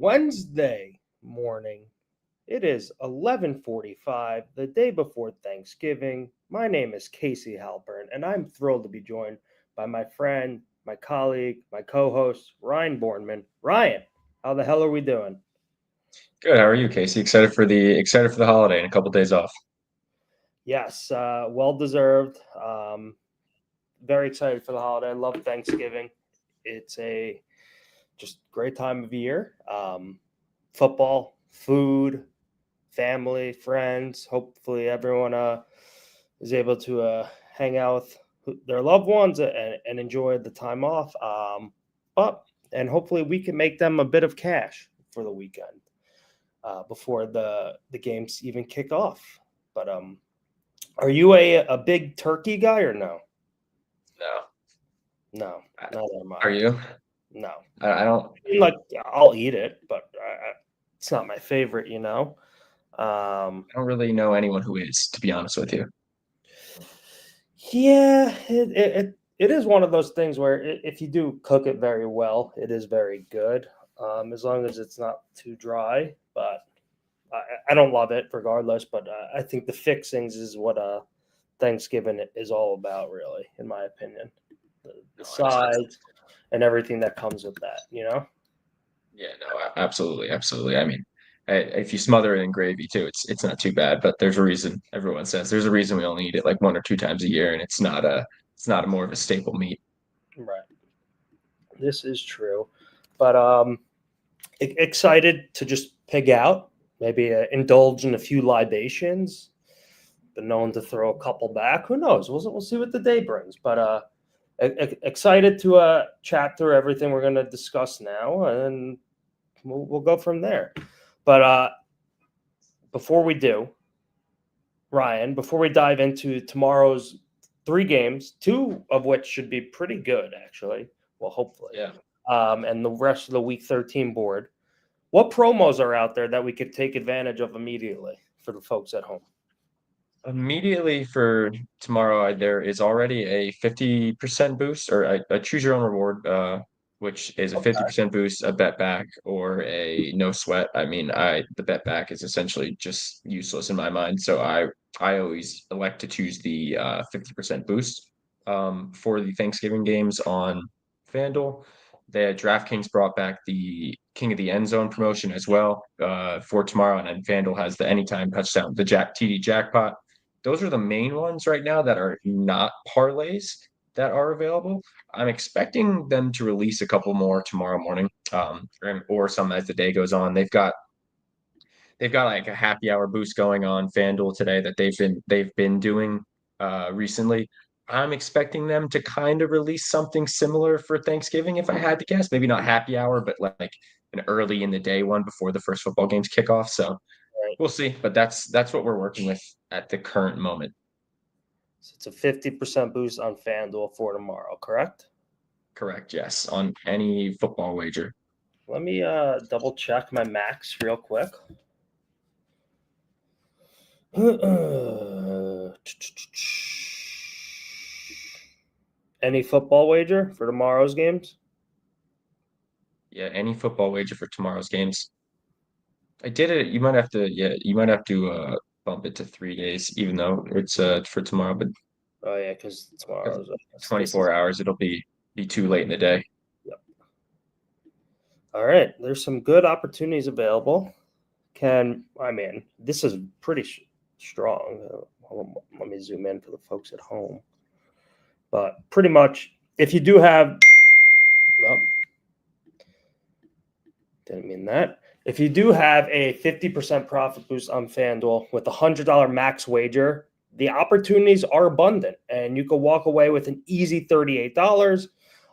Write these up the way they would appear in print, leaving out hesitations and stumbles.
Wednesday morning. It is 11:45, the day before Thanksgiving. My name is Casey Halpern, and I'm thrilled to be joined by my friend, my colleague, my co-host, Ryan Bourneman. Ryan, how the hell are we doing? Good. How are you, Casey? Excited for the holiday and a couple days off. Yes, well deserved. Very excited for the holiday. I love Thanksgiving. It's a just great time of year. Football, food, family, friends. Hopefully, everyone is able to hang out with their loved ones and enjoy the time off. But and hopefully, we can make them a bit of cash for the weekend before the games even kick off. But are you a big turkey guy or no? No. No, I- neither am Are I. you? No, I don't. like I'll eat it, but it's not my favorite. Um, I don't really know anyone who is, to be honest with you. Yeah, it is one of those things where if you do cook it very well, it is very good. As long as it's not too dry. But I don't love it regardless. But I think the fixings is what Thanksgiving is all about, really, in my opinion. The No, I don't. sides and everything that comes with that. Yeah, no, absolutely, absolutely. I mean, if you smother it in gravy too, it's not too bad. But there's a reason. Everyone says there's a reason we only eat it like one or two times a year, and it's not a more of a staple meat. Right. This is true. But excited to just pig out, maybe indulge in a few libations. Been known to throw a couple back. Who knows? We'll see what the day brings. But excited to chat through everything we're going to discuss now, and we'll go from there. But before we do, Ryan, before we dive into tomorrow's three games, two of which should be pretty good, actually. Well, hopefully. Yeah. And the rest of the Week 13 board. What promos are out there that we could take advantage of immediately for the folks at home? Immediately for tomorrow, there is already a 50% boost or a choose your own reward, which is a Okay. 50% boost, a bet back, or a no sweat. I mean, the bet back is essentially just useless in my mind. So I always elect to choose the 50% boost for the Thanksgiving games on FanDuel. The DraftKings brought back the King of the End Zone promotion as well for tomorrow, and then FanDuel has the anytime touchdown, the TD jackpot. Those are the main ones right now that are not parlays that are available. I'm expecting them to release a couple more tomorrow morning, or some as the day goes on. They've got like a happy hour boost going on FanDuel today that they've been doing recently. I'm expecting them to kind of release something similar for Thanksgiving, if I had to guess. Maybe not happy hour, but like an early in the day one before the first football games kick off. So Right. we'll see. But that's what we're working with at the current moment. So it's a 50% boost on FanDuel for tomorrow, correct? Correct, yes, on any football wager. Let me double check my max real quick. Any football wager for tomorrow's games? Yeah, any football wager for tomorrow's games. I did it. You might have to bump it to 3 days, even though it's for tomorrow, but Oh yeah, because if tomorrow's this is 24 hours, it'll be too late in the day. yep. All right. There's some good opportunities available. This is pretty strong. Let me zoom in for the folks at home. But pretty much, if you do have, well, didn't mean that. If you do have a 50% profit boost on FanDuel with a $100 max wager, the opportunities are abundant and you can walk away with an easy $38.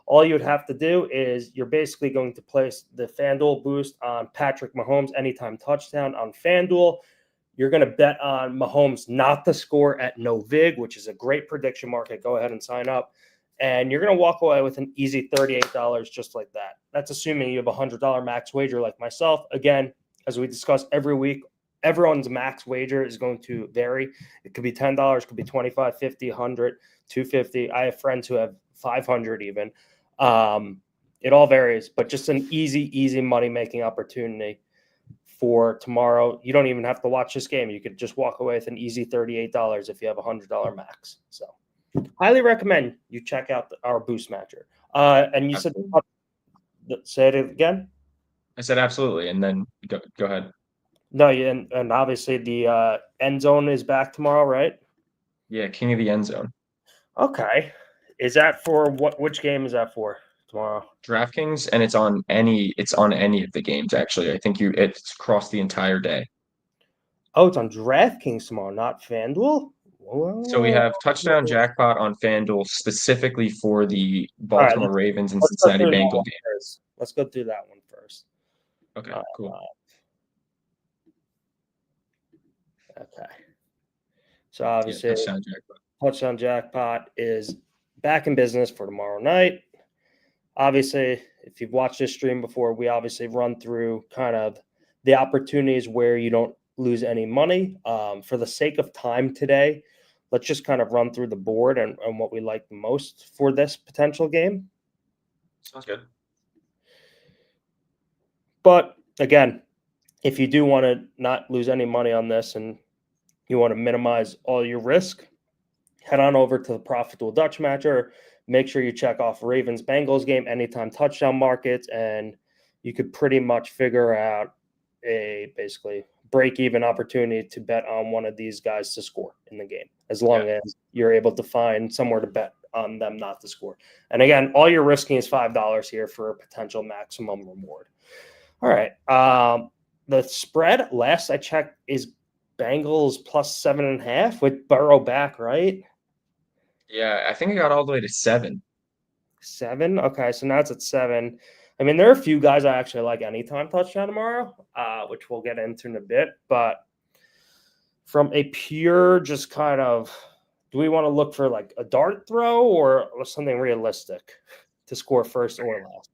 All you would have to do is you're basically going to place the FanDuel boost on Patrick Mahomes anytime touchdown on FanDuel. You're going to bet on Mahomes not to score at no vig, which is a great prediction market. Go ahead and sign up. And you're going to walk away with an easy $38 just like that. That's assuming you have a $100 max wager like myself. Again, as we discuss every week, everyone's max wager is going to vary. It could be $10, could be 25, 50, 100, 250. I have friends who have 500 even. It all varies, but just an easy money-making opportunity for tomorrow. You don't even have to watch this game. You could just walk away with an easy $38 if you have a $100 max. So highly recommend you check out our boost matcher. And you said, say it again? I said absolutely, and then go ahead. No, and obviously the end zone is back tomorrow, right? Yeah, king of the end zone. Okay. Is that for which game is that for tomorrow? DraftKings, and it's on any of the games actually. I think it's across the entire day. Oh, it's on DraftKings tomorrow, not FanDuel? So we Whoa. have touchdown jackpot on FanDuel specifically for the All right, Baltimore Ravens and let's go Cincinnati through that Bengal one game. first. Let's go through that one first. Okay, cool. Okay. So obviously, touchdown jackpot is back in business for tomorrow night. Obviously, if you've watched this stream before, we obviously run through kind of the opportunities where you don't lose any money. For the sake of time today, let's just kind of run through the board and what we like the most for this potential game. Sounds good. But again, if you do want to not lose any money on this and you want to minimize all your risk, head on over to the ProfitDuel Dutch Matcher. Make sure you check off Ravens Bengals game, anytime touchdown markets, and you could pretty much figure out a basically break-even opportunity to bet on one of these guys to score in the game, as long as you're able to find somewhere to bet on them not to score. And again, all you're risking is $5 here for a potential maximum reward. All right. The spread, last I checked, is Bengals plus 7.5 with Burrow back, right? Yeah, I think I got all the way to 7. 7? Okay, so now it's at 7. I mean, there are a few guys I actually like anytime touchdown tomorrow, which we'll get into in a bit. But from a pure just kind of, do we want to look for like a dart throw or something realistic to score first or last?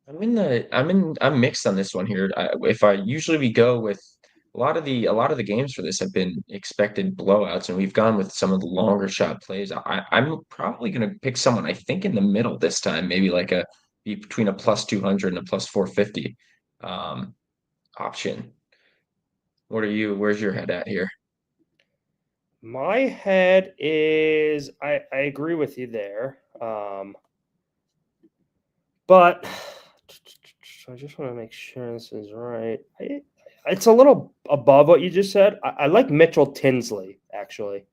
I'm mixed on this one here. If I usually we go with a lot of the games for this have been expected blowouts, and we've gone with some of the longer shot plays. I'm probably going to pick someone I think in the middle this time, maybe like between a plus 200 and a plus 450 option. Where's your head at here? My head is I agree with you there. But I just want to make sure this is right. It's a little above what you just said. I like Mitchell Tinsley, actually,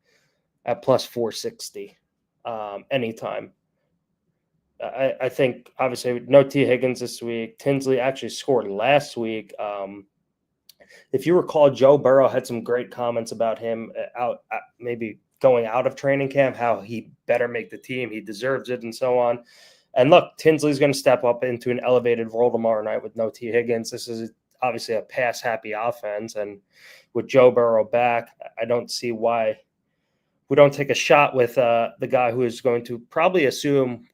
at plus 460 anytime. I think, obviously, no T. Higgins this week. Tinsley actually scored last week. If you recall, Joe Burrow had some great comments about him maybe going out of training camp, how he better make the team, he deserves it, and so on. And look, Tinsley's going to step up into an elevated role tomorrow night with no T. Higgins. This is obviously a pass-happy offense, and with Joe Burrow back, I don't see why we don't take a shot with the guy who is going to probably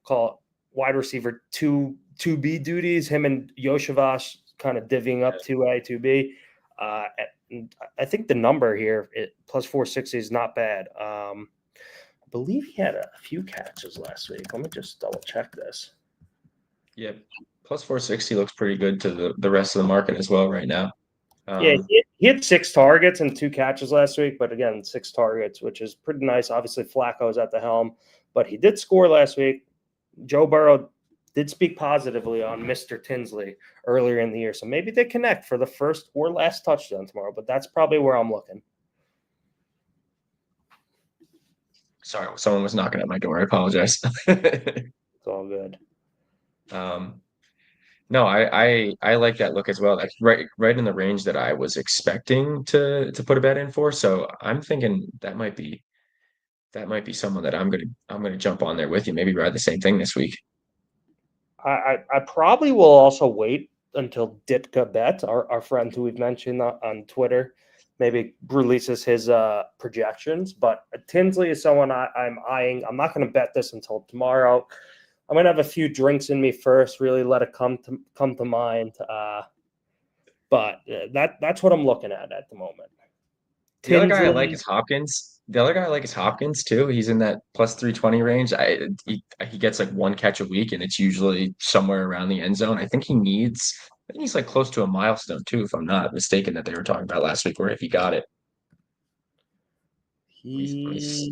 call it wide receiver 2B duties, him and Yoshivas kind of divvying up 2A, 2B. I think the number here, plus 460, is not bad. I believe he had a few catches last week. Let me just double check this. Yeah, plus 460 looks pretty good to the rest of the market as well right now. Yeah, he had 6 targets and 2 catches last week, but again, 6 targets, which is pretty nice. Obviously, Flacco's at the helm, but he did score last week. Joe Burrow did speak positively on Mr. Tinsley earlier in the year, so maybe they connect for the first or last touchdown tomorrow, but that's probably where I'm looking. Sorry, someone was knocking at my door. I apologize. It's all good. No, I like that look as well. That's right in the range that I was expecting to put a bet in for. So I'm thinking that might be someone that I'm gonna jump on there with you. Maybe ride the same thing this week. I probably will also wait until Ditka Bet, our friend who we've mentioned on Twitter, maybe releases his projections. But Tinsley is someone I'm eyeing. I'm not going to bet this until tomorrow. I'm going to have a few drinks in me first, really let it come to mind. But that's what I'm looking at the moment. The other guy I like is Hopkins. The other guy I like is Hopkins too. He's in that plus 320 range. He gets like one catch a week, and it's usually somewhere around the end zone. I think he's like close to a milestone too, if I'm not mistaken, that they were talking about last week, or if he got it. He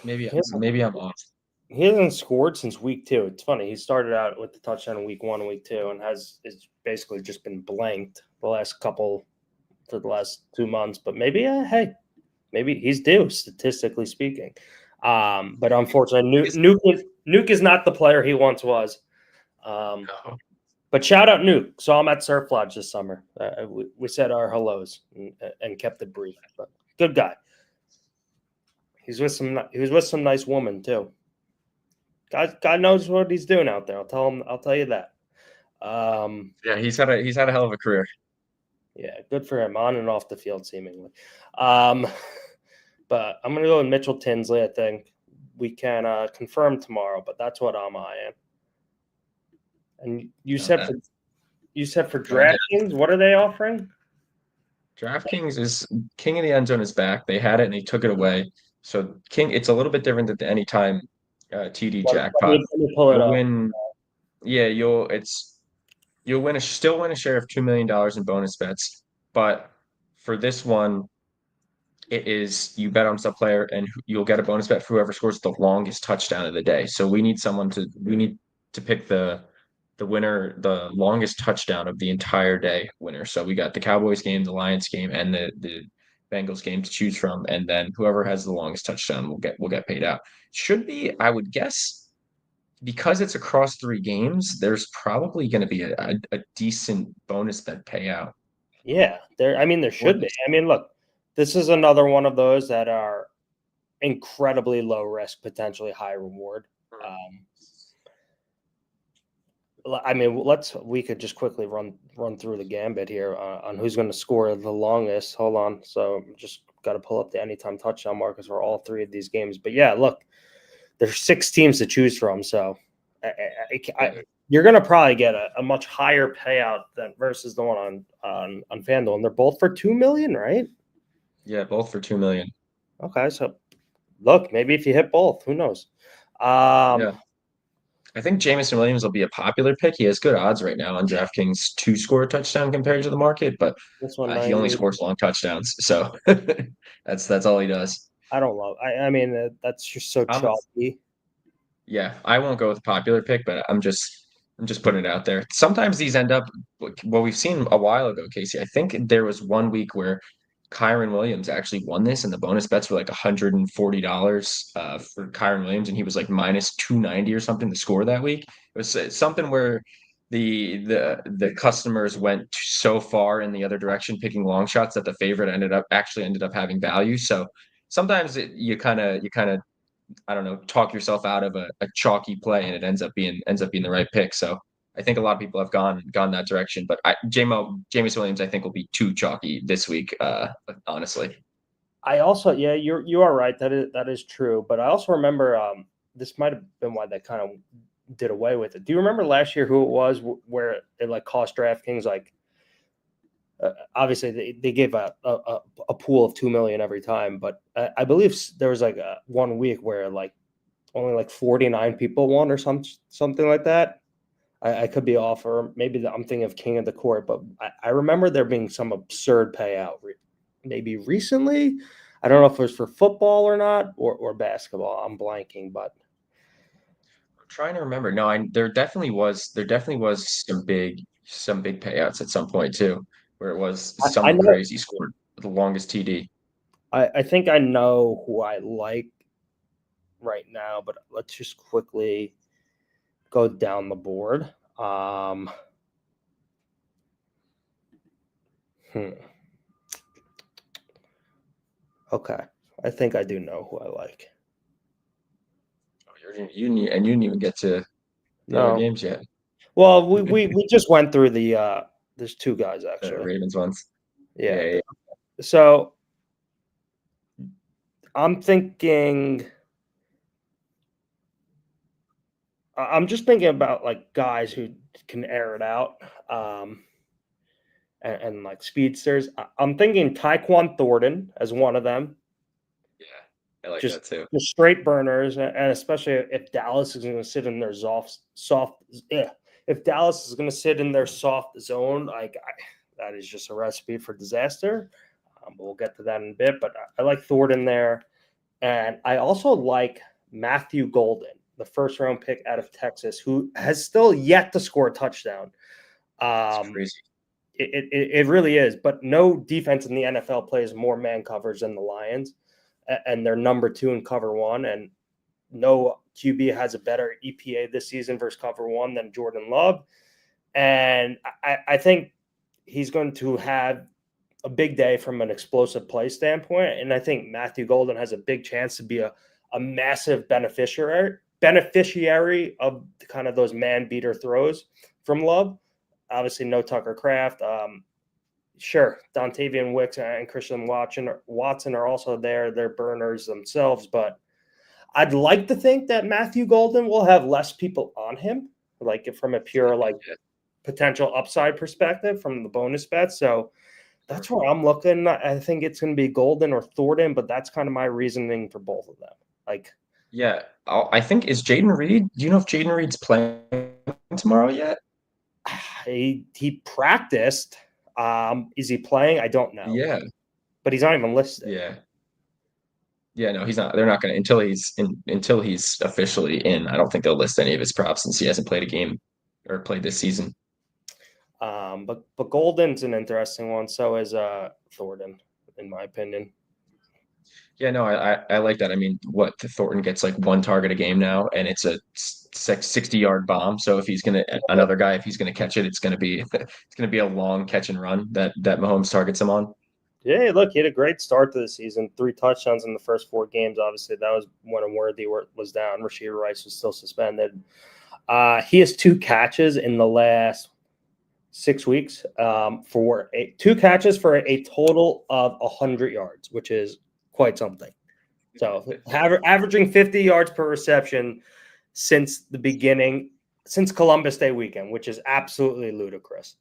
Maybe he hasn't, maybe I'm off. he hasn't scored since week 2. It's funny. He started out with the touchdown in week 1 and week 2, and it's basically just been blanked the last couple for the last 2 months. But maybe, hey, maybe he's due, statistically speaking. But unfortunately, Nuke is not the player he once was. But shout out Nuke. Saw him at Surf Lodge this summer. We said our hellos and kept it brief. But good guy. He was with some nice woman too. God knows what he's doing out there. I'll tell you that. Yeah, he's had a hell of a career. Yeah, good for him on and off the field, seemingly. Um, but I'm gonna go with Mitchell Tinsley. I think we can confirm tomorrow, but that's what I'm eyeing. And you said for Go ahead. DraftKings, what are they offering? DraftKings is King of the End Zone is back. They had it and they took it away. So King, it's a little bit different than the anytime TD jackpot. Let me pull it You'll up. win. Yeah, you'll still win a share of $2 million in bonus bets. But for this one, it is you bet on some player and you'll get a bonus bet for whoever scores the longest touchdown of the day. So we need to pick the winner, the longest touchdown of the entire day winner. So we got the Cowboys game, the Lions game, and the Bengals game to choose from, and then whoever has the longest touchdown will get paid out. Should be, I would guess, because it's across 3 games, there's probably going to be a decent bonus bet payout. Yeah, there What should be. I mean, look, this is another one of those that are incredibly low risk, potentially high reward. I mean, we could just quickly run through the gambit here on who's going to score the longest. Hold on, so just got to pull up the anytime touchdown markers for all 3 of these games. But yeah, look, there's 6 teams to choose from, so you're going to probably get a much higher payout than versus the one on FanDuel, and they're both for 2 million, right? Yeah, both for 2 million. Okay, so look, maybe if you hit both, who knows? Yeah. I think Jameson Williams will be a popular pick. He has good odds right now on DraftKings to score a touchdown compared to the market, but This he only 190. scores long touchdowns. So that's all he does. I don't love. I mean, that's just so I'm chalky. Yeah, I won't go with a popular pick, but I'm just putting it out there. Sometimes these end up what we've seen a while ago, Casey. I think there was one week where Kyron Williams actually won this, and the bonus bets were like $140 for Kyron Williams, and he was like minus 290 or something to score that week. It was something where the customers went so far in the other direction, picking long shots that the favorite ended up having value. So sometimes you kind of I don't know, talk yourself out of a chalky play and it ends up being the right pick. So I think a lot of people have gone that direction, but Jameis Williams, I think will be too chalky this week, honestly. I also, yeah, you are right. That is true. But I also remember this might have been why they kind of did away with it. Do you remember last year who it was where it like cost DraftKings like obviously they gave a pool of 2 million every time, but I believe there was like one week where like only like 49 people won or something like that. I could be off, or maybe I'm thinking of King of the Court, but I remember there being some absurd payout maybe recently. I don't know if it was for football or not, or basketball. I'm blanking, but I'm trying to remember. No, there definitely was some big payouts at some point too, where it was I someone know crazy scored the longest TD. I think I know who I like right now, but let's just quickly go down the board. Hmm. Okay, I think I do know who I like. You didn't even get to the other No, games yet. well, we just went through the. There's 2 guys The actually. Ravens ones. Yeah. Yeah. So I'm thinking. I'm just thinking about like guys who can air it out. and like speedsters. I'm thinking Tyquan Thornton as one of them. Yeah, I like Just that too. just straight burners, and especially if Dallas is going to sit in their soft. Yeah, if Dallas is going to sit in their soft zone, that is just a recipe for disaster. But we'll get to that in a bit. But I like Thornton there, and I also like Matthew Golden, the first round pick out of Texas, who has still yet to score a touchdown. It's Um, crazy. it really is, but no defense in the NFL plays more man coverage than the Lions, and they're number 2 in cover 1, and no QB has a better EPA this season versus cover 1 than Jordan Love, and I think he's going to have a big day from an explosive play standpoint, and I think Matthew Golden has a big chance to be a massive beneficiary of kind of those man beater throws from Love. Obviously, no Tucker Craft. Sure, Dontavian Wicks and Christian Watson are also there. They're burners themselves, but I'd like to think that Matthew Golden will have less people on him, like from a pure like Yeah. potential upside perspective from the bonus bets. So that's where I'm looking. I think it's going to be Golden or Thornton, but that's kind of my reasoning for both of them. Like, Yeah, I think is Jaden Reed. Do you know if Jaden Reed's playing tomorrow yet? he practiced. Is he playing? I don't know, Yeah, but he's not even listed. yeah, yeah. No, he's not. They're not going to until he's officially in. I don't think they'll list any of his props since he hasn't played a game or played this season. But Golden's an interesting one. So is Thornton, in my opinion. Yeah, no, I like that. I mean, what Thornton gets like one target a game now, and it's a 60-yard bomb. So if he's gonna another guy, if he's gonna catch it, it's gonna be a long catch and run that Mahomes targets him on. Yeah, look, he had a great start to the season. 3 touchdowns in the first 4 games. Obviously, that was when Worthy was down. Rashid Rice was still suspended. He has 2 catches in the last 6 weeks for 2 catches for a total of 100 yards, which is quite something. So averaging 50 yards per reception since Columbus Day weekend, which is absolutely ludicrous.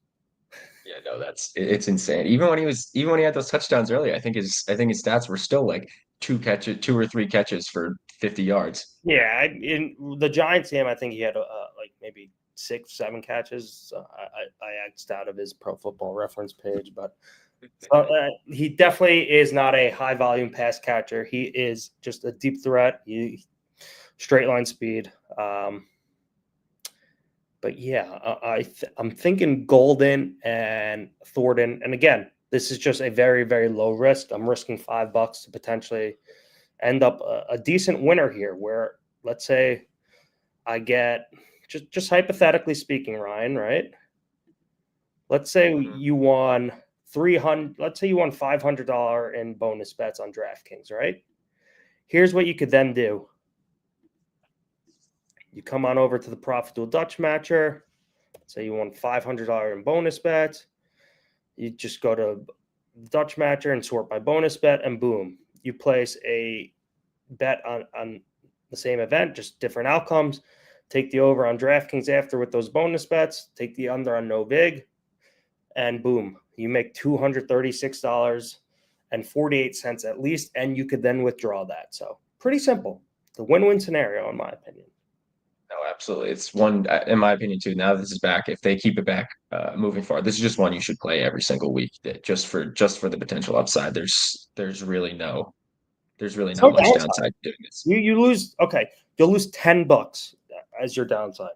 Yeah, no, it's insane. Even when he had those touchdowns earlier, I think his stats were still like 2 or 3 catches for 50 yards. Yeah, in the Giants game, I think he had like maybe 6, 7 catches. I X'd out of his Pro Football Reference page, but he definitely is not a high volume pass catcher. He is just a deep threat. He straight line speed. But yeah, I'm thinking Golden and Thornton. And again, this is just a very, very low risk. I'm risking $5 to potentially end up a decent winner here. Where let's say I get just hypothetically speaking, Ryan, right? Let's say you won 300. Let's say you won $500 in bonus bets on DraftKings, right? Here's what you could then do. You come on over to the ProfitDuel Dutch Matcher. Say you won $500 in bonus bets. You just go to Dutch Matcher and sort by bonus bet, and boom, you place a bet on the same event, just different outcomes. Take the over on DraftKings after with those bonus bets. Take the under on no vig, and boom, you make $236.48 at least, and you could then withdraw that. So pretty simple. The win-win scenario, in my opinion. No, absolutely. It's one, in my opinion, too. Now this is back. If they keep it back moving forward, this is just one you should play every single week, just for the potential upside. There's really No not much downside. downside to doing this. You lose. Okay, you'll lose $10 as your downside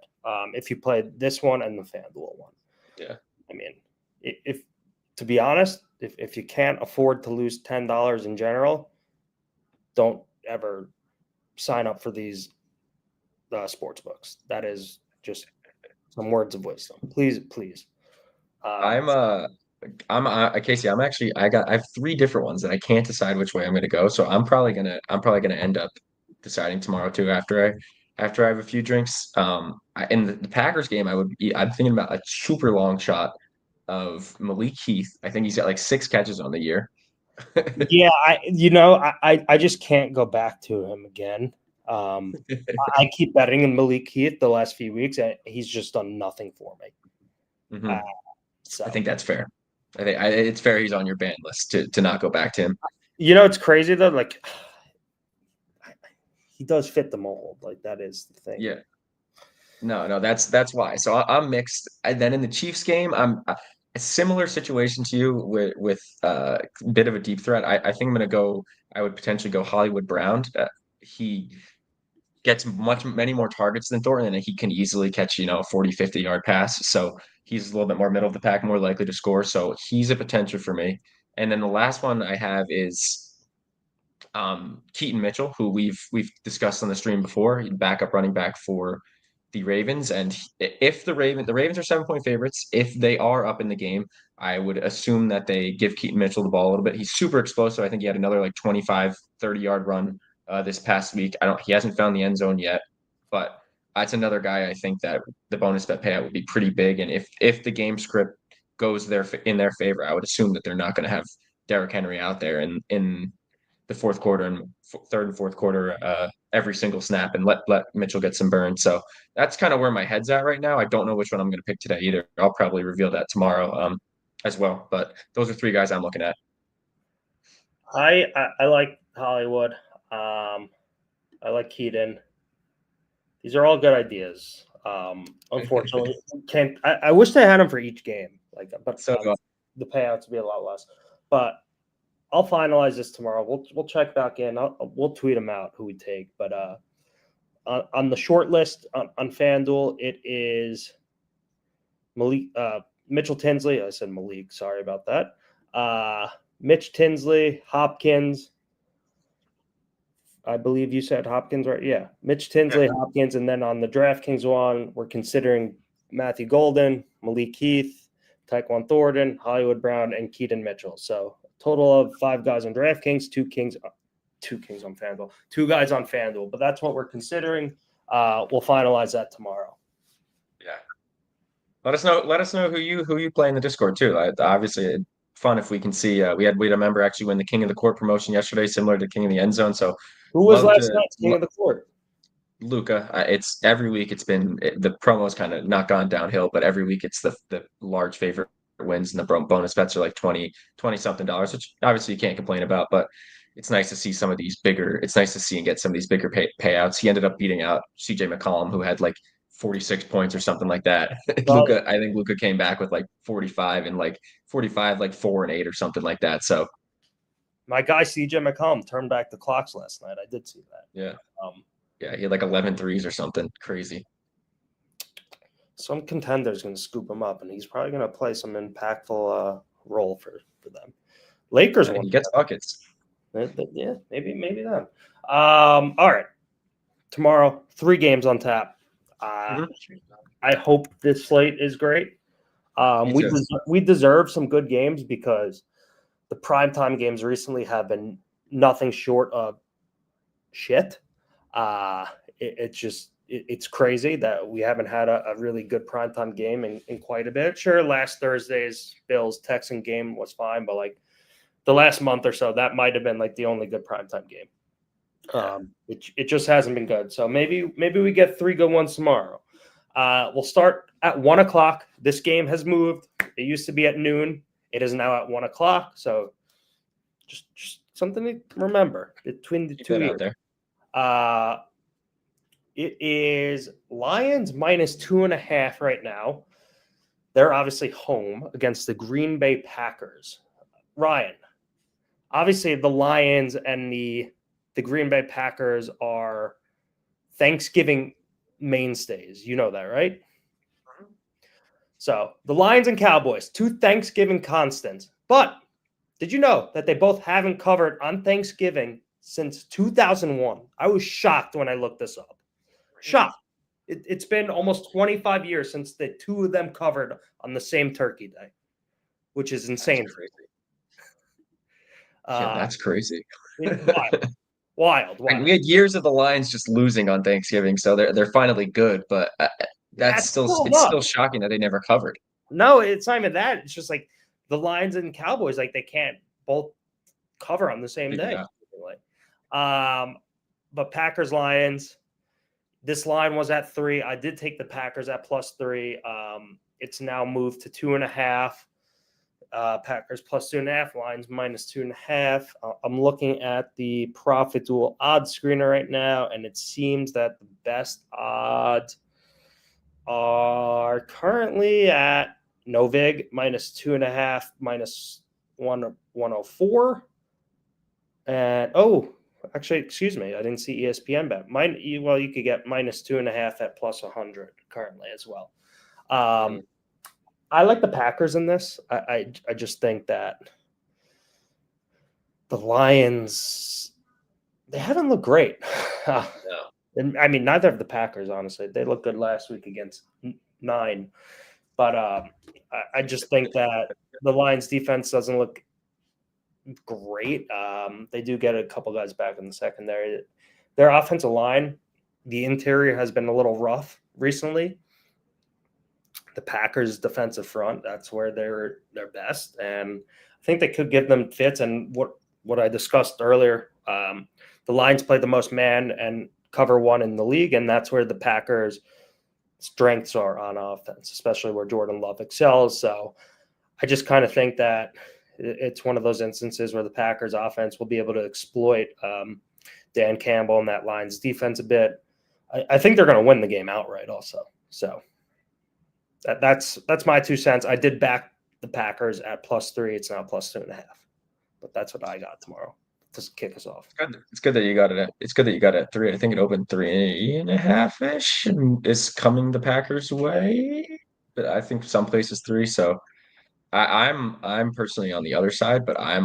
if you play this one and the FanDuel one. Yeah. I mean, if to be honest, if you can't afford to lose $10 in general, don't ever sign up for these sports books. That is just some words of wisdom. Please, please. I'm Casey. I have 3 different ones that I can't decide which way I'm gonna go. So I'm probably gonna end up deciding tomorrow too after I have a few drinks. In the Packers game, I'm thinking about a super long shot of Malik Heath. I think he's got like 6 catches on the year. Yeah, I just can't go back to him again. I keep betting in Malik Heath the last few weeks, and he's just done nothing for me. Mhm. So I think that's fair. I think it's fair he's on your ban list to not go back to him. It's crazy though. Like he does fit the mold. Like that is the thing. Yeah. No, that's why. So I'm mixed. And then in the Chiefs game, I'm a similar situation to you with a bit of a deep threat. I think I'm gonna go. I would potentially go Hollywood Brown. He gets many more targets than Thornton, and he can easily catch, 40, 50-yard pass. So he's a little bit more middle of the pack, more likely to score. So he's a potential for me. And then the last one I have is Keaton Mitchell, who we've discussed on the stream before, backup running back for the Ravens. And if the Ravens are 7-point favorites, if they are up in the game, I would assume that they give Keaton Mitchell the ball a little bit. He's super explosive. I think he had another like 25, 30-yard run this past week. He hasn't found the end zone yet, but that's another guy I think that the bonus bet payout would be pretty big. And if the game script goes in their favor, I would assume that they're not going to have Derrick Henry out there in the fourth quarter and third and fourth quarter every single snap and let Mitchell get some burn. So that's kind of where my head's at right now. I don't know which one I'm going to pick today either. I'll probably reveal that tomorrow as well. But those are three guys I'm looking at. I like Hollywood. I like Keaton. These are all good ideas. Unfortunately, can't. I wish they had them for each game. But the payouts would be a lot less. But I'll finalize this tomorrow. We'll check back in. We'll tweet them out who we take. But on the short list on FanDuel, it is Malik, Mitchell Tinsley. I said Malik. Sorry about that. Mitch Tinsley, Hopkins. I believe you said Hopkins, right? Yeah. Mitch Tinsley, Hopkins. And then on the DraftKings one, we're considering Matthew Golden, Malik Heath, Tyquan Thornton, Hollywood Brown, and Keaton Mitchell. So total of 5 guys on DraftKings, 2 kings on FanDuel, 2 guys on FanDuel. But that's what we're considering. We'll finalize that tomorrow. Yeah. Let us know who you play in the Discord too. Obviously, fun if we can see. We had a member actually win the King of the Court promotion yesterday, similar to King of the End Zone. So who was last night's King of the Court? Luca. It's every week. It's been the promo's kind of not gone downhill, but every week it's the large favorite wins, and the bonus bets are like 20 something dollars, which obviously you can't complain about. But it's nice to see some of these bigger. It's nice to see and get some of these bigger payouts. He ended up beating out CJ McCollum, who had like 46 points or something like that. Luca, I think Luca came back with like 45 and like 45, like 4 and 8 or something like that. So my guy CJ McCollum turned back the clocks last night. I did see that. Yeah. Yeah, he had like 11 threes or something crazy. Some contender's going to scoop him up, and he's probably going to play some impactful role for them. Lakers he gets buckets. Yeah, maybe them. All right. Tomorrow, 3 games on tap. I hope this slate is great. We deserve some good games because the primetime games recently have been nothing short of shit. It's crazy that we haven't had a really good primetime game in quite a bit. Sure, last Thursday's Bills-Texan game was fine, but like the last month or so, that might have been like the only good primetime game. It just hasn't been good. So maybe we get 3 good ones tomorrow. We'll start at 1 o'clock. This game has moved. It used to be at noon. It is now at 1 o'clock. So just something to remember between the 2 years. It is Lions minus 2.5 right now. They're obviously home against the Green Bay Packers. Ryan, obviously the Lions and the Green Bay Packers are Thanksgiving mainstays. You know that, right? So the Lions and Cowboys, 2 Thanksgiving constants. But did you know that they both haven't covered on Thanksgiving since 2001? I was shocked when I looked this up. Shocked. It's been almost 25 years since the 2 of them covered on the same Turkey Day, which is insane. That's crazy. That's crazy. Wild. We had years of the Lions just losing on Thanksgiving, so they're finally good. But it's still shocking that they never covered. No, it's not even that. It's just like the Lions and Cowboys, like they can't both cover on the same day. But Packers Lions. This line was at 3. I did take the Packers at +3. It's now moved to 2.5. Packers plus 2.5, lines minus 2.5. I'm looking at the ProfitDuel odds screener right now, and it seems that the best odds are currently at Novig minus 2.5, minus 104. And actually, excuse me, I didn't see ESPN bet. Well, you could get minus 2.5 at plus 100 currently as well. I like the Packers in this. I just think that the Lions, they haven't looked great. No. And I mean, neither of the Packers, honestly. They looked good last week against 9. But I just think that the Lions defense doesn't look great. They do get a couple guys back in the secondary. Their offensive line, the interior has been a little rough recently. The Packers' defensive front, that's where they're best. And I think they could give them fits. And what I discussed earlier, the Lions play the most man and cover one in the league, and that's where the Packers' strengths are on offense, especially where Jordan Love excels. So I just kind of think that it's one of those instances where the Packers' offense will be able to exploit Dan Campbell and that Lions defense a bit. I think they're going to win the game outright also. So that's my 2 cents. I did back the Packers at +3. It's now +2.5. But that's what I got tomorrow to kick us off. It's good that you got it. It's good that you got it at 3. I think it opened 3.5-ish, and it's coming the Packers' way. But I think some places 3. So I'm personally on the other side, but I'm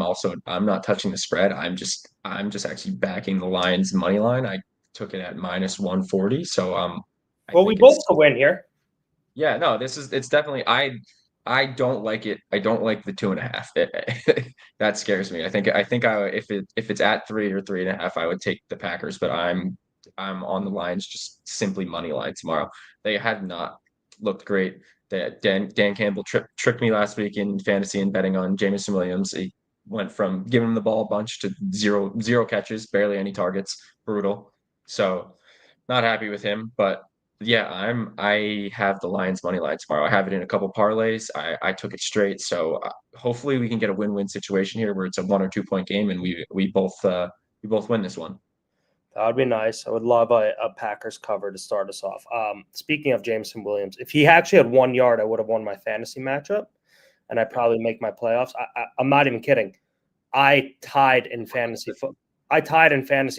not touching the spread. I'm just actually backing the Lions money line. I took it at -140. So well, we both could win here. Yeah, no, it's definitely I don't like it. I don't like the 2.5. That scares me. I think if it's at 3 or 3.5, I would take the Packers, but I'm on the Lions just simply money line tomorrow. They have not looked great. Dan Campbell tricked me last week in fantasy and betting on Jameson Williams. He went from giving him the ball a bunch to zero catches, barely any targets. Brutal. So not happy with him, but yeah, I have the Lions money line tomorrow. I have it in a couple parlays. I took it straight, so hopefully we can get a win-win situation here where it's a 1 or 2 point game and we both win this one. That would be nice. I would love a Packers cover to start us off. Speaking of Jameson Williams, if he actually had 1 yard, I would have won my fantasy matchup, and I'd probably make my playoffs. I'm not even kidding. I tied in fantasy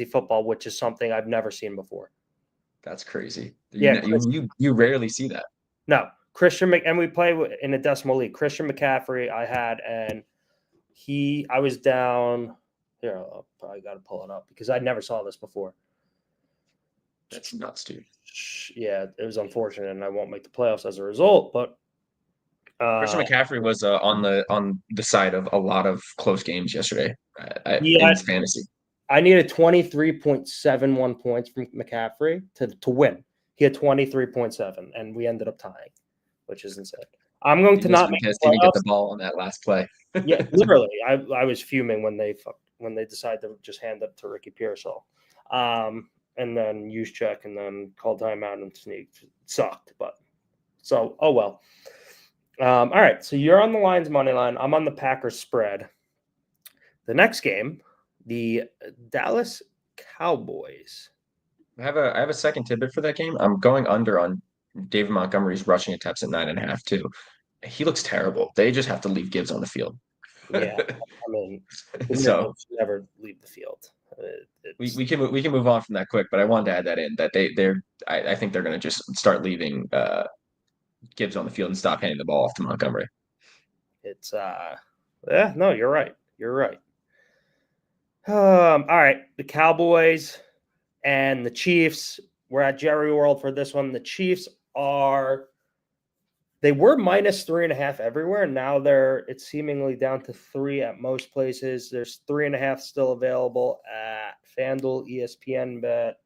football, which is something I've never seen before. That's crazy. Yeah, you rarely see that. No, and we play in a decimal league. Christian McCaffrey, I had, and I was down. Here, I got to pull it up because I never saw this before. That's nuts, dude. Yeah, it was unfortunate, and I won't make the playoffs as a result. But Christian McCaffrey was on the side of a lot of close games yesterday in fantasy. I needed 23.71 points from McCaffrey to win. He had 23.7, and we ended up tying, which is insane. I'm going to not make the playoffs. He didn't get the ball on that last play. Yeah, literally. I was fuming when they decided to just hand it to Ricky Pearsall. And then use check and then call timeout and sneak. It sucked, but so oh well. All right, so you're on the Lions money line. I'm on the Packers spread. The next game, the Dallas Cowboys. I have a second tidbit for that game. I'm going under on David Montgomery's rushing attempts at 9.5 too. He looks terrible. They just have to leave Gibbs on the field. Yeah, I mean, so never leave the field. We can move on from that quick, but I wanted to add that in that I think they're going to just start leaving Gibbs on the field and stop handing the ball off to Montgomery. It's no, you're right. You're right. All right, the Cowboys and the Chiefs. We're at Jerry World for this one. The Chiefs were -3.5 everywhere. And now it's seemingly down to 3 at most places. There's 3.5 still available at FanDuel, ESPN Bet,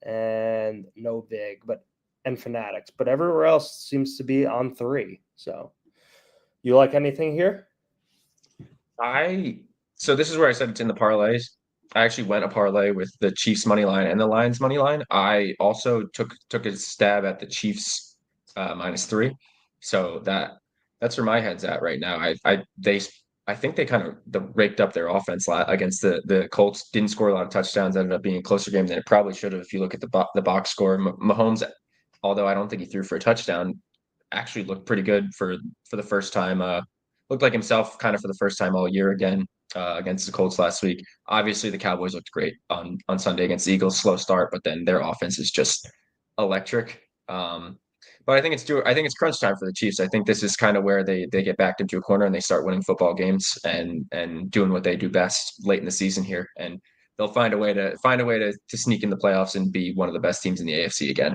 and No Big, and Fanatics. But everywhere else seems to be on 3. So, you like anything here? So this is where I said it's in the parlays. I actually went a parlay with the Chiefs money line and the Lions money line. I also took a stab at the Chiefs -3. So that That's where my head's at right now. I think they kind of raked up their offense against the Colts. Didn't score a lot of touchdowns. Ended up being a closer game than it probably should have. If you look at the box score, Mahomes, although I don't think he threw for a touchdown, actually looked pretty good for the first time. Looked like himself kind of for the first time all year again against the Colts last week. Obviously, the Cowboys looked great on Sunday against the Eagles. Slow start, but then their offense is just electric. But I think it's crunch time for the Chiefs. I think this is kind of where they get backed into a corner and they start winning football games and doing what they do best late in the season here. And they'll find a way to sneak in the playoffs and be one of the best teams in the AFC again.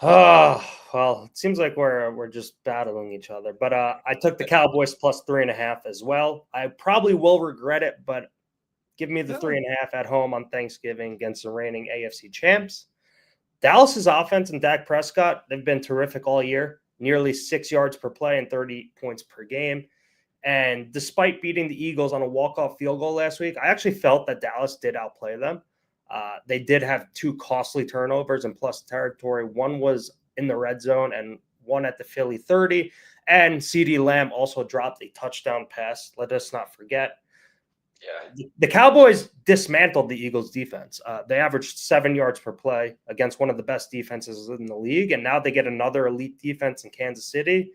Oh, well, it seems like we're just battling each other. But I took the Cowboys plus 3.5 as well. I probably will regret it, but give me the 3.5 at home on Thanksgiving against the reigning AFC champs. Dallas's offense and Dak Prescott, they've been terrific all year, nearly 6 yards per play and 30 points per game. And despite beating the Eagles on a walk-off field goal last week, I actually felt that Dallas did outplay them. They did have 2 costly turnovers in plus territory. One was in the red zone and one at the Philly 30. And CeeDee Lamb also dropped a touchdown pass. Let us not forget. Yeah. The Cowboys dismantled the Eagles defense. They averaged 7 yards per play against one of the best defenses in the league. And now they get another elite defense in Kansas City.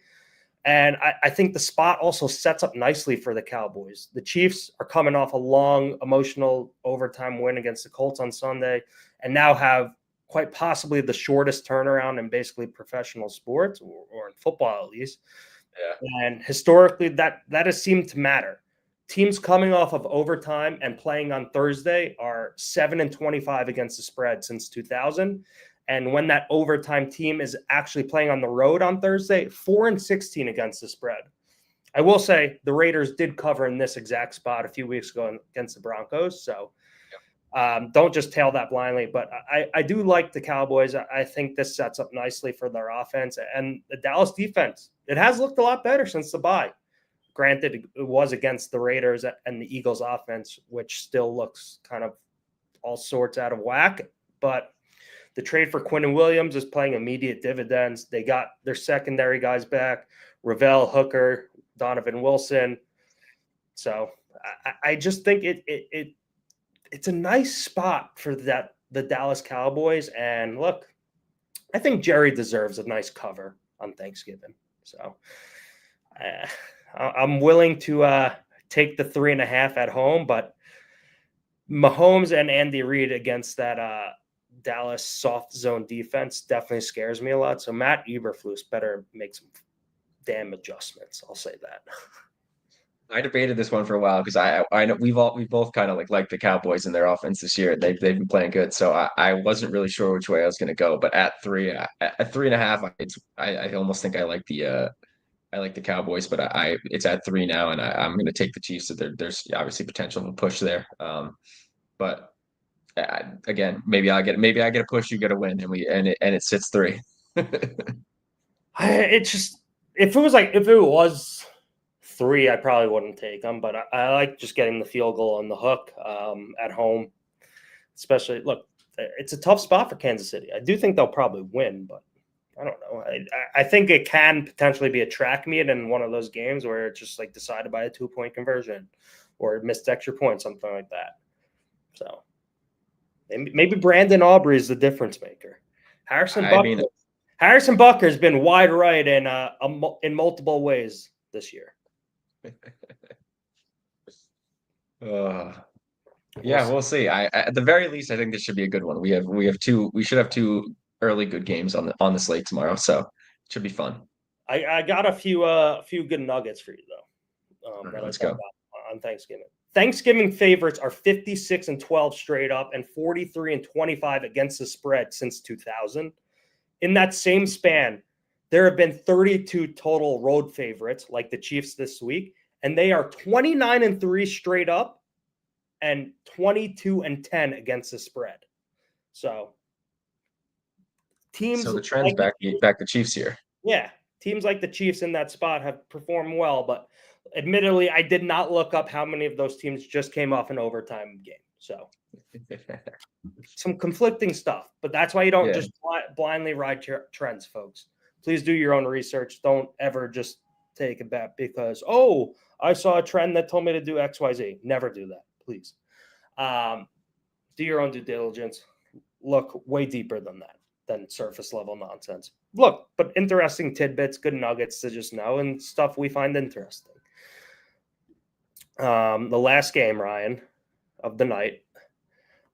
And I think the spot also sets up nicely for the Cowboys. The Chiefs are coming off a long, emotional overtime win against the Colts on Sunday and now have quite possibly the shortest turnaround in basically professional sports or in football at least. Yeah. And historically, that has seemed to matter. Teams coming off of overtime and playing on Thursday are 7-25 against the spread since 2000. And when that overtime team is actually playing on the road on Thursday, 4-16 against the spread. I will say the Raiders did cover in this exact spot a few weeks ago against the Broncos. So don't just tail that blindly. But I do like the Cowboys. I think this sets up nicely for their offense. And the Dallas defense, it has looked a lot better since the bye. Granted, it was against the Raiders and the Eagles offense, which still looks kind of all sorts out of whack. But the trade for Quinn and Williams is playing immediate dividends. They got their secondary guys back, Ravel, Hooker, Donovan Wilson. So I just think it's a nice spot for the Dallas Cowboys. And look, I think Jerry deserves a nice cover on Thanksgiving. So I'm willing to take the 3.5 at home, but Mahomes and Andy Reid against that Dallas soft zone defense definitely scares me a lot. So Matt Eberflus better make some damn adjustments. I'll say that. I debated this one for a while because I know we've both kind of like the Cowboys and their offense this year. They've been playing good, so I wasn't really sure which way I was going to go. But at 3.5, I almost think I like the Cowboys, but it's at 3 now, and I'm going to take the Chiefs. So there's obviously potential to push there. But again, maybe I get a push, you get a win, and it sits 3. It's just if it was 3, I probably wouldn't take them, but I like just getting the field goal on the hook at home. Especially, look, it's a tough spot for Kansas City. I do think they'll probably win, but I don't know. I think it can potentially be a track meet in one of those games where it's just like decided by a 2-point conversion or missed extra point, something like that. So maybe Brandon Aubrey is the difference maker. Harrison Butker has been wide right in multiple ways this year. Yeah, we'll see. At the very least, I think this should be a good one. We should have 2 early good games on the slate tomorrow, so it should be fun. I got a few good nuggets for you though. Right, let's go on Thanksgiving. Thanksgiving favorites are 56-12 straight up and 43-25 against the spread since 2000. In that same span, there have been 32 total road favorites, like the Chiefs this week, and they are 29-3 straight up and 22-10 against the spread. So teams. So the trend's back the Chiefs here. Yeah, teams like the Chiefs in that spot have performed well, but admittedly, I did not look up how many of those teams just came off an overtime game. So some conflicting stuff, but that's why you don't just blindly ride trends, folks. please do your own research. Don't ever just take a bet because, oh, I saw a trend that told me to do XYZ. Never do that, please. Do your own due diligence. Look way deeper than that, than surface level nonsense. Look, but interesting tidbits, good nuggets to just know, and stuff we find interesting. The last game, Ryan, of the night,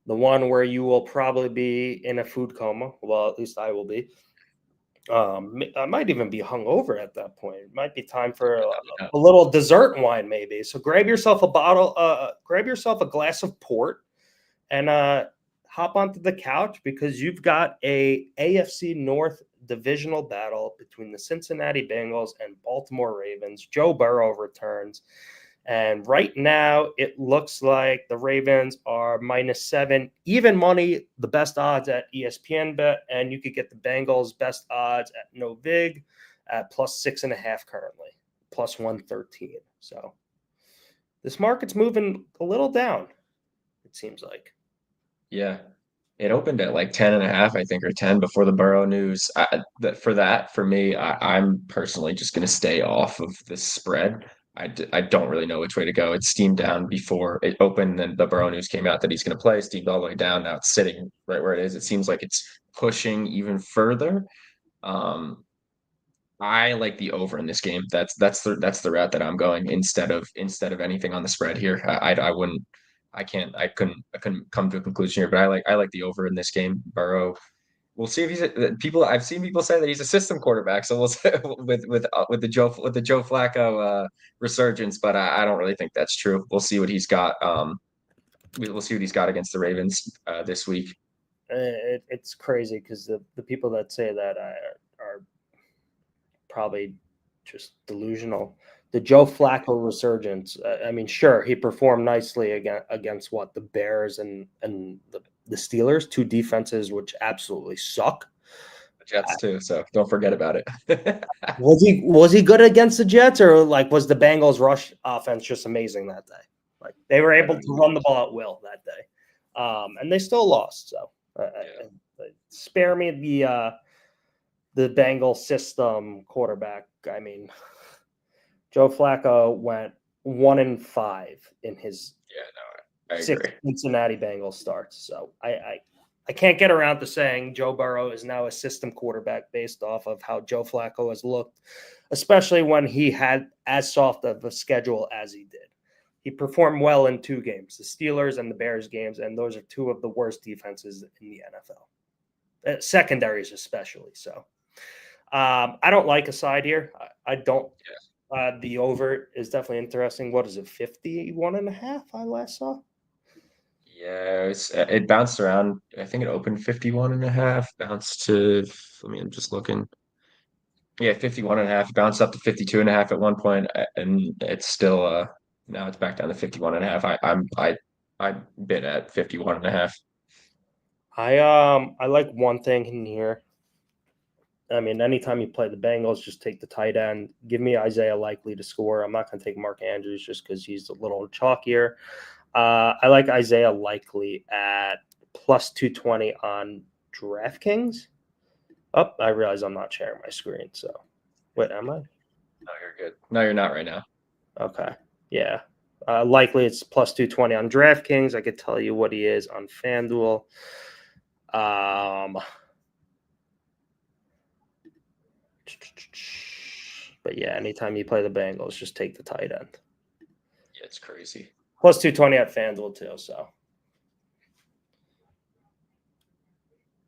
the one where you will probably be in a food coma. Well, at least I will be. I might even be hungover at that point. It might be time for a little dessert wine, maybe. So grab yourself a bottle, grab yourself a glass of port, and hop onto the couch because you've got a AFC North divisional battle between the Cincinnati Bengals and Baltimore Ravens. Joe Burrow returns. And right now, it looks like the Ravens are -7, even money, the best odds at ESPN Bet, and you could get the Bengals best odds at Novig at +6.5 currently, +113. So this market's moving a little down, it seems like. Yeah. It opened at like 10.5, I think, or 10 before the Burrow news. For me, I'm personally just going to stay off of this spread. I don't really know which way to go. It steamed down before it opened, then the Burrow news came out that he's going to play, steamed all the way down. Now it's sitting right where it is. It seems like it's pushing even further. I like the over in this game. That's the route that I'm going instead of anything on the spread here. I wouldn't. I couldn't come to a conclusion here, but I like the over in this game. Burrow. We'll see if I've seen people say that he's a system quarterback, so we'll see with the Joe Flacco resurgence, but I don't really think that's true. We'll see what he's got. We'll see what he's got against the Ravens this week. It's crazy because the people that say that are probably just delusional. The Joe Flacco resurgence. I mean, sure, he performed nicely against what, the Bears and the Steelers, two defenses which absolutely suck. The Jets too, so don't forget about it. Was he good against the Jets, or like was the Bengals rush offense just amazing that day? Like they were able to run the ball at will that day, and they still lost. So spare me the Bengal system quarterback. I mean, Joe Flacco went 1-5 in his I 6 agree. Cincinnati Bengals starts. So I can't get around to saying Joe Burrow is now a system quarterback based off of how Joe Flacco has looked, especially when he had as soft of a schedule as he did. He performed well in 2 games, the Steelers and the Bears games, and those are 2 of the worst defenses in the NFL. Secondaries especially. So I don't like a side here. I don't. The over is definitely interesting. What is it, 51.5 I last saw? Yeah, it bounced around. I think it opened 51.5, bounced to, I'm just looking. Yeah, 51.5, bounced up to 52.5 at one point, and it's still now it's back down to 51.5. I bid at 51.5. I like one thing in here. I mean, anytime you play the Bengals, just take the tight end. Give me Isaiah Likely to score. I'm not going to take Mark Andrews just because he's a little chalkier. I like Isaiah Likely at +220 on DraftKings. Oh, I realize I'm not sharing my screen. So, wait, am I? No, you're good. No, you're not right now. Okay. Yeah. Likely it's +220 on DraftKings. I could tell you what he is on FanDuel. But yeah, anytime you play the Bengals, just take the tight end. Yeah, it's crazy. +220 at FanDuel too. So.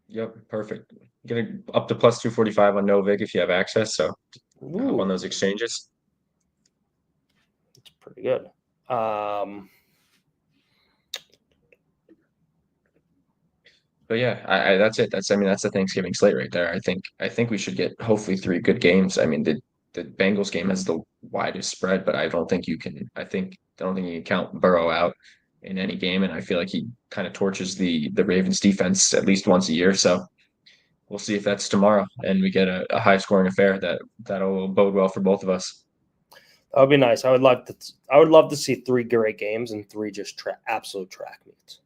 Yep, perfect. Getting up to +245 on Novig if you have access. So hop on those exchanges. It's pretty good. But yeah, that's it. That's the Thanksgiving slate right there. I think we should get hopefully 3 good games. I mean, the Bengals game has the widest spread, but I don't think you can count Burrow out in any game, and I feel like he kind of torches the Ravens defense at least once a year. So we'll see if that's tomorrow and we get a high scoring affair that'll bode well for both of us. That would be nice. I would love to see 3 great games and 3 just absolute track meets.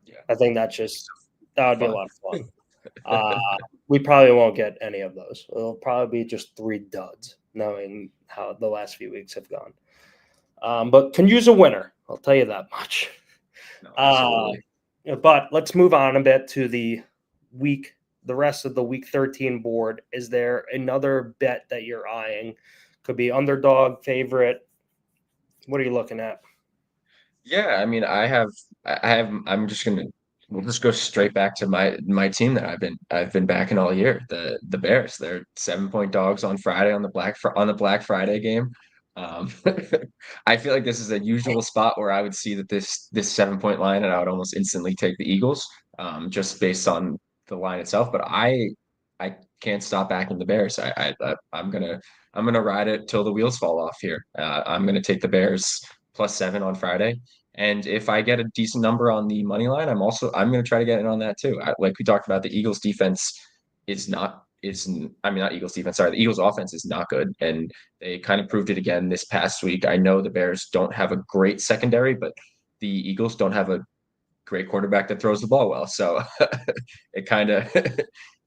Yeah. I think that would be a lot of fun. Uh, we probably won't get any of those. It'll probably be just 3 duds, knowing how the last few weeks have gone. But can use a winner. I'll tell you that much. No, Uh, absolutely. but let's move on a bit to the rest of the week 13 board. Is there another bet that you're eyeing? Could be underdog, favorite. What are you looking at? Yeah, I mean, I'm just gonna, we'll just go straight back to my team that I've been backing all year. The Bears. They're 7-point dogs on Friday on the Black Friday game. Um, I feel like this is a usual spot where I would see that this 7-point line, and I would almost instantly take the Eagles, just based on the line itself. But I can't stop backing the Bears. I'm gonna ride it till the wheels fall off here. I'm gonna take the Bears +7 on Friday. And if I get a decent number on the money line, I'm going to try to get in on that too. Like we talked about, the Eagles defense is not is I mean not Eagles defense, sorry, the Eagles offense is not good, and they kind of proved it again this past week. I know the Bears don't have a great secondary, but the Eagles don't have a great quarterback that throws the ball well. So it kind of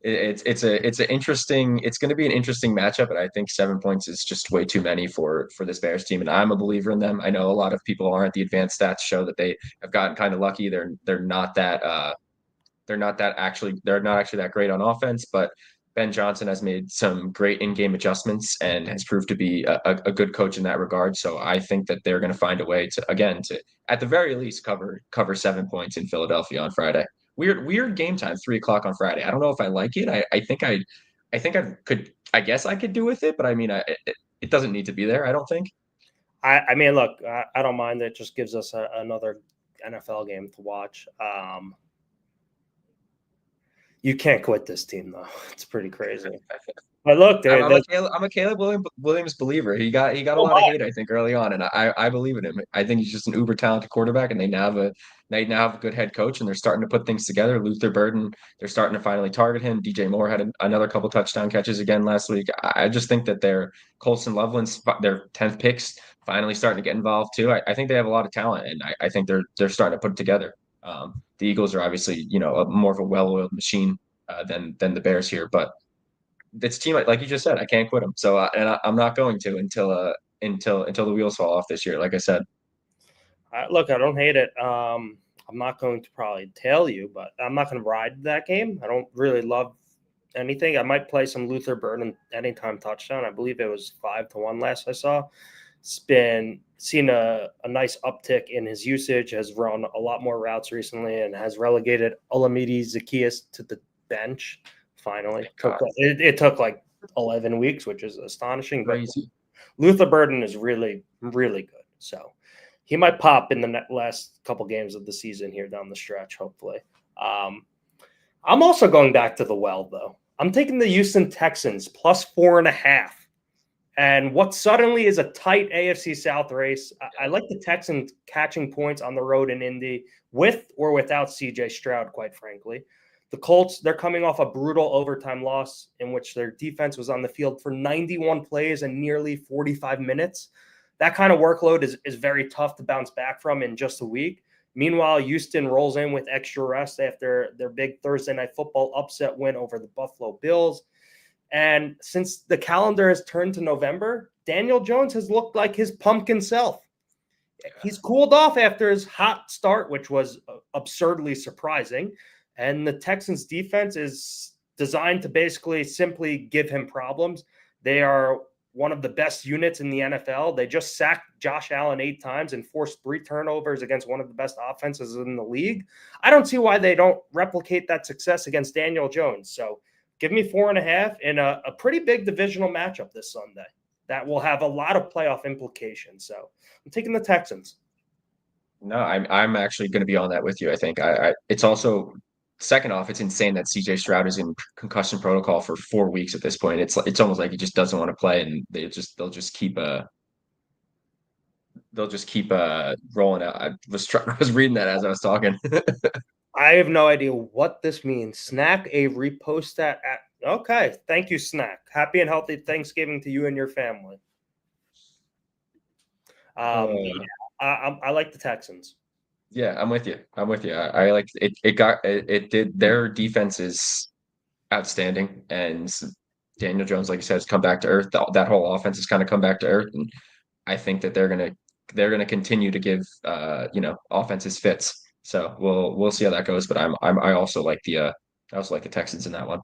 it's going to be an interesting matchup, but I think 7 points is just way too many for this Bears team, and I'm a believer in them. I know a lot of people aren't. The advanced stats show that they have gotten kind of lucky. They're not actually that great on offense, but Ben Johnson has made some great in-game adjustments and has proved to be a good coach in that regard. So I think that they're going to find a way to at the very least cover 7 points in Philadelphia on Friday. Weird game time, 3 o'clock on Friday. I don't know if I like it. I guess I could do with it, but I mean, it doesn't need to be there. I don't think. I mean, look, I don't mind. It just gives us another NFL game to watch. You can't quit this team though. It's pretty crazy. But look, I'm a Caleb Williams believer. He got a oh lot of my, hate, I think, early on, and I believe in him. I think he's just an uber talented quarterback, and they now have a good head coach, and they're starting to put things together. Luther Burden, they're starting to finally target him. DJ Moore had another couple touchdown catches again last week. I just think that Colson Loveland's their 10th picks finally starting to get involved too. I think they have a lot of talent, and I think they're starting to put it together. The Eagles are obviously, more of a well-oiled machine than the Bears here, but this team, like you just said, I can't quit them. So, I'm not going to until the wheels fall off this year. Like I said, look, I don't hate it. I'm not going to probably tell you, but I'm not going to ride that game. I don't really love anything. I might play some Luther Burden anytime touchdown. I believe it was 5-1 last I saw. It's been seen a nice uptick in his usage, has run a lot more routes recently, and has relegated Olamide Zaccheaus to the bench. Finally, it took like 11 weeks, which is astonishing. crazy. But Luther Burden is really, really good. So he might pop in the last couple games of the season here down the stretch, hopefully. I'm also going back to the well, though. I'm taking the Houston Texans +4.5. And what suddenly is a tight AFC South race. I like the Texans catching points on the road in Indy with or without CJ Stroud, quite frankly. The Colts, they're coming off a brutal overtime loss in which their defense was on the field for 91 plays and nearly 45 minutes. That kind of workload is very tough to bounce back from in just a week. Meanwhile, Houston rolls in with extra rest after their big Thursday night football upset win over the Buffalo Bills. And since the calendar has turned to November, Daniel Jones has looked like his pumpkin self. He's cooled off after his hot start, which was absurdly surprising. And the Texans defense is designed to basically simply give him problems. They are one of the best units in the NFL. They just sacked Josh Allen 8 times and forced 3 turnovers against one of the best offenses in the league. I don't see why they don't replicate that success against Daniel Jones. So give me 4.5 in a pretty big divisional matchup this Sunday that will have a lot of playoff implications. So I'm taking the Texans. No, I'm actually going to be on that with you. I think it's also, second off, it's insane that CJ Stroud is in concussion protocol for 4 weeks at this point. It's almost like he just doesn't want to play, and they'll just keep rolling out. I was reading that as I was talking. I have no idea what this means. Snack a repost that at okay. Thank you, Snack. Happy and healthy Thanksgiving to you and your family. Uh, I like the Texans. yeah, I'm with you. I like it. It did. Their defense is outstanding. And Daniel Jones, like you said, has come back to earth. That whole offense has kind of come back to earth. And I think that they're gonna continue to give offenses fits. So we'll see how that goes. But I also like the Texans in that one.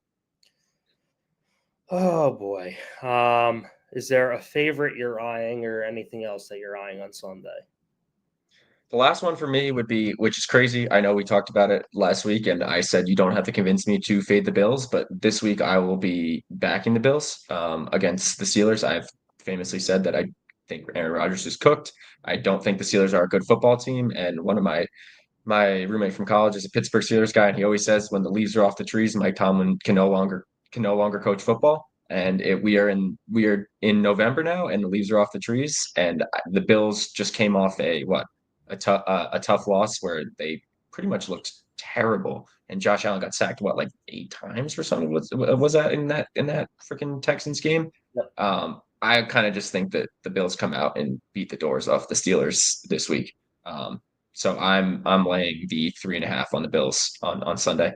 Oh boy. Is there a favorite you're eyeing or anything else that you're eyeing on Sunday? The last one for me would be, which is crazy. I know we talked about it last week, and I said you don't have to convince me to fade the Bills, but this week I will be backing the Bills against the Steelers. I've famously said that I think Aaron Rodgers is cooked. I don't think the Steelers are a good football team, and one of my roommate from college is a Pittsburgh Steelers guy, and he always says when the leaves are off the trees, Mike Tomlin can no longer coach football. And we are in November now, and the leaves are off the trees. And the Bills just came off a tough loss where they pretty much looked terrible. And Josh Allen got sacked like 8 times or something. Was that in that freaking Texans game? Yep. I kind of just think that the Bills come out and beat the doors off the Steelers this week. So I'm laying the 3.5 on the Bills on Sunday.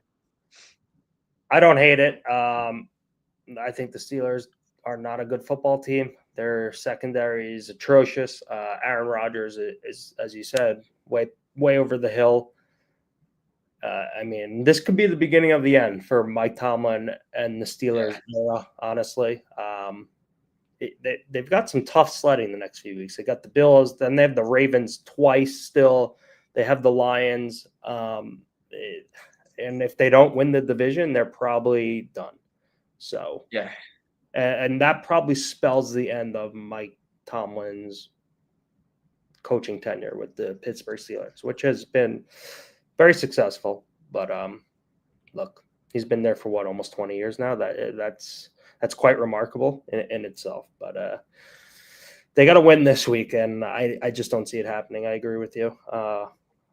I don't hate it. I think the Steelers are not a good football team. Their secondary is atrocious. Aaron Rodgers is, as you said, way over the hill. I mean, this could be the beginning of the end for Mike Tomlin and the Steelers era, honestly. They've got some tough sledding the next few weeks. They got the Bills, then they have the Ravens twice still. They have the Lions. And if they don't win the division, they're probably done. So, Yeah. And that probably spells the end of Mike Tomlin's coaching tenure with the Pittsburgh Steelers, which has been very successful. But look, he's been there for almost 20 years now. That's quite remarkable in itself. But they got to win this week, and I just don't see it happening. I agree with you.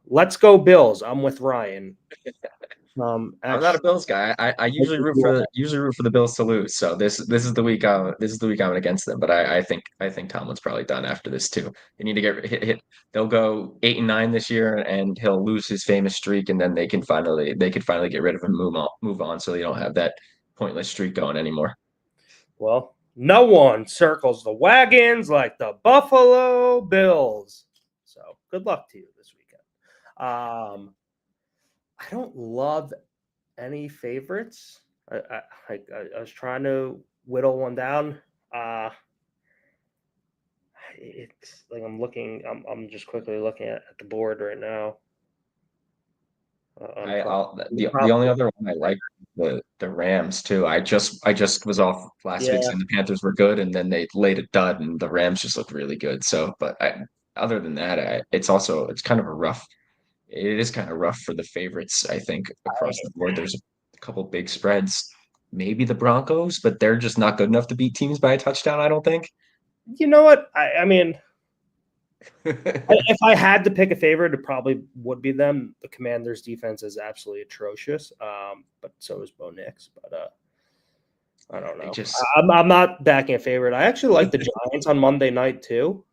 Let's go Bills. I'm with Ryan. I'm not a Bills guy. I usually root for the Bills to lose. So this is the week I'm against them. But I think Tomlin's probably done after this too. They need to get hit. They'll go 8-9 this year, and he'll lose his famous streak, and then they can finally get rid of him, move on, so they don't have that pointless streak going anymore. Well, no one circles the wagons like the Buffalo Bills. So good luck to you this weekend. I don't love any favorites. I was trying to whittle one down. It's like I'm just quickly looking at the board right now. The only other one I like the Rams too. I just was off last week Yeah, saying the Panthers were good, and then they laid a dud, and the Rams just looked really good. So, but other than that, it's kind of a rough. It is kind of rough for the favorites, I think, across the board. There's a couple big spreads. Maybe the Broncos, but they're just not good enough to beat teams by a touchdown, I don't think. you know what? I mean, if I had to pick a favorite, it probably would be them. The Commanders' defense is absolutely atrocious, but so is Bo Nix. But I don't know. I'm not backing a favorite. I actually like the Giants on Monday night too,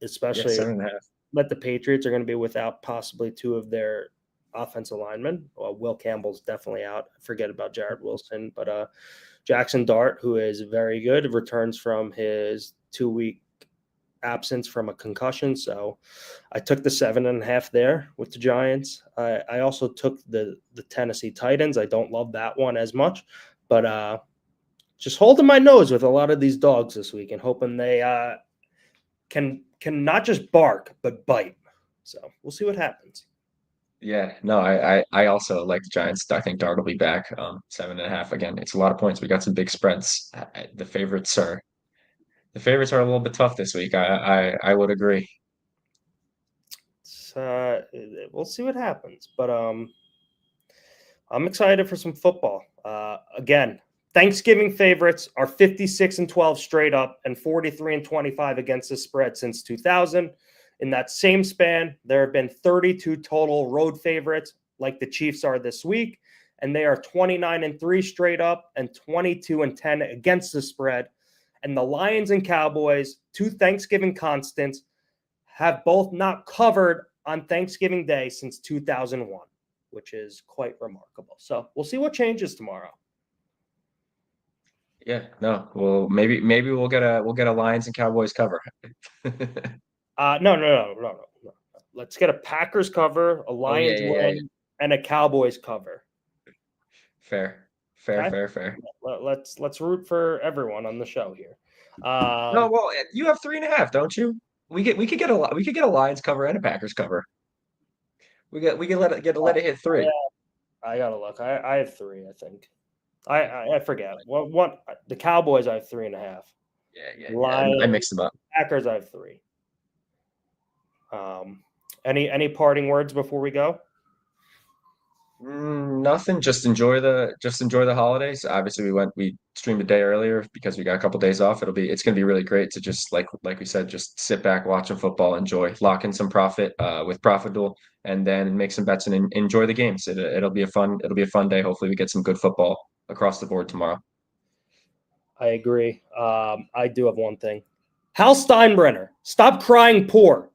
especially 7.5. that the Patriots are going to be without possibly two of their offensive linemen. Well, Will Campbell's definitely out. Forget about Jared Wilson, but Jackson Dart, who is very good, returns from his 2-week absence from a concussion. So I took the 7.5 there with the Giants. I also took the Tennessee Titans. I don't love that one as much, but just holding my nose with a lot of these dogs this week and hoping they can not just bark but bite. So we'll see what happens. Yeah, no, I also like the Giants. I think Dart will be back. 7.5 again. It's a lot of points. We got some big spreads. The favorites are a little bit tough this week. I would agree. We'll see what happens, but I'm excited for some football. Again, Thanksgiving favorites are 56-12 straight up and 43-25 against the spread since 2000. In that same span, there have been 32 total road favorites, like the Chiefs are this week, and they are 29-3 straight up and 22-10 against the spread. And the Lions and Cowboys, two Thanksgiving constants, have both not covered on Thanksgiving Day since 2001. which is quite remarkable. So we'll see what changes tomorrow. Yeah, no. Well, maybe we'll get a Lions and Cowboys cover. No. Let's get a Packers cover, a Lions win, and a Cowboys cover. Fair. Okay? Fair. Let's root for everyone on the show here. No, well, you have 3.5, don't you? We could get a Lions cover and a Packers cover. We can let it hit 3. Yeah, I gotta look. I have 3, I think. I forget. What the Cowboys I have 3.5. Yeah. Lions, I mixed them up. Packers I have 3. Any parting words before we go? Nothing. Just enjoy the holidays. Obviously, we streamed a day earlier because we got a couple days off. It's gonna be really great to just like we said, just sit back, watch some football, enjoy, lock in some profit with ProfitDuel, and then make some bets and enjoy the games. It'll be a fun day. Hopefully, we get some good football across the board tomorrow. I agree. I do have one thing. Hal Steinbrenner, stop crying poor.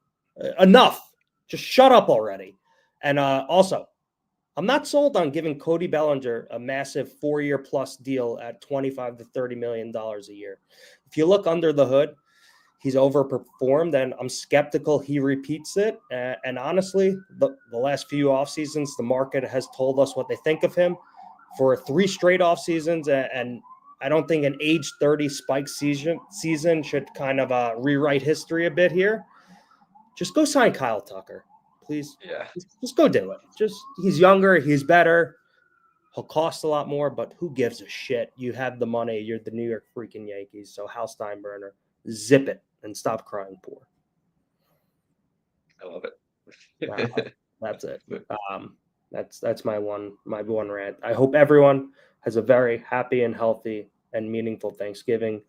Enough. Just shut up already. And also, I'm not sold on giving Cody Bellinger a massive 4-year plus deal at $25 to $30 million a year. If you look under the hood, he's overperformed, and I'm skeptical he repeats it. And honestly, the last few off seasons, the market has told us what they think of him for 3 straight off seasons, and I don't think an age 30 spike season should kind of rewrite history a bit here. Just go sign Kyle Tucker, please. Yeah. Just go do it. He's younger, he's better. He'll cost a lot more, but who gives a shit? You have the money. You're the New York freaking Yankees. So Hal Steinbrenner, zip it and stop crying poor. I love it. That's it. That's my one rant. I hope everyone has a very happy and healthy and meaningful Thanksgiving.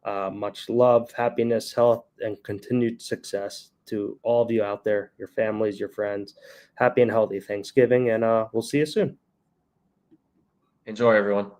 Much love, happiness, health, and continued success to all of you out there, your families, your friends. Happy and healthy Thanksgiving, and we'll see you soon. Enjoy, everyone.